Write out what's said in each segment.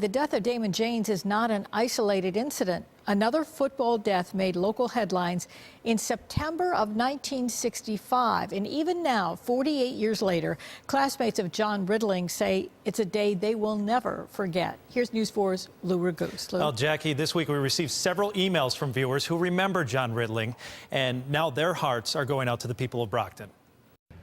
The death of Damon Janes is not an isolated incident. Another football death made local headlines in September of 1965. And even now, 48 years later, classmates of John Rittling say it's a day they will never forget. Here's News 4's Lou Raguse. Lou? Well, Jackie, this week we received several emails from viewers who remember John Rittling, and now their hearts are going out to the people of Brockton.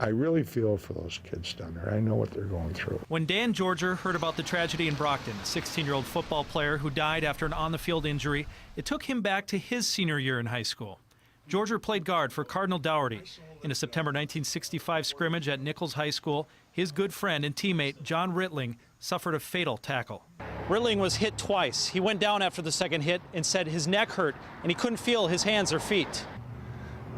I really feel for those kids down there. I know what they're going through. When Dan Georger heard about the tragedy in Brockton, a 16-year-old football player who died after an on-the-field injury, it took him back to his senior year in high school. Georger played guard for Cardinal Dougherty. In a September 1965 scrimmage at Nichols High School, his good friend and teammate John Rittling suffered a fatal tackle. Rittling was hit twice. He went down after the second hit and said his neck hurt and he couldn't feel his hands or feet.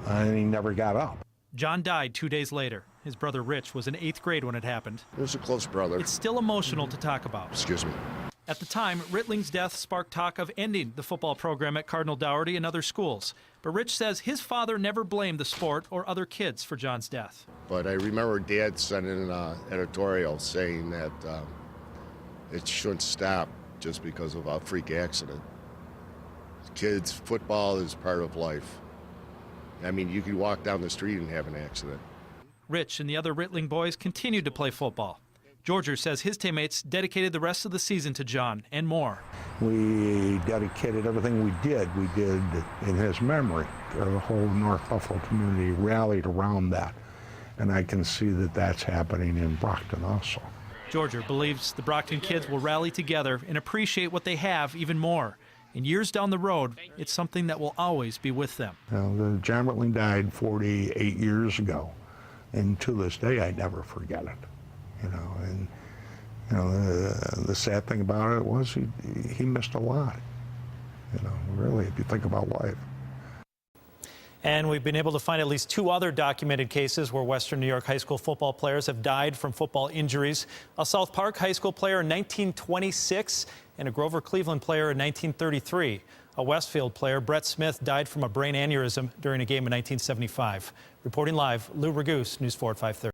And he never got up. John died 2 days later. His brother Rich was in 8th grade when it happened. It was a close brother. It's still emotional to talk about. Excuse me. At the time, Rittling's death sparked talk of ending the football program at Cardinal Dougherty and other schools. But Rich says his father never blamed the sport or other kids for John's death. But I remember Dad sending an editorial saying that it shouldn't stop just because of a freak accident. Kids, football is part of life. I mean, you could walk down the street and have an accident. Rich and the other Rittling boys continued to play football. Georger says his teammates dedicated the rest of the season to John and more. We dedicated everything we did in his memory. The whole North Buffalo community rallied around that. And I can see that that's happening in Brockton also. Georger believes the Brockton kids will rally together and appreciate what they have even more. In years down the road, it's something that will always be with them. John Rittling died 48 years ago, and to this day, I never forget it. The sad thing about it was he missed a lot. Really, if you think about life. And we've been able to find at least 2 other documented cases where Western New York high school football players have died from football injuries. A South Park high school player in 1926 and a Grover Cleveland player in 1933. A Westfield player, Brett Smith, died from a brain aneurysm during a game in 1975. Reporting live, Lou Raguse, News 4 at 5:30.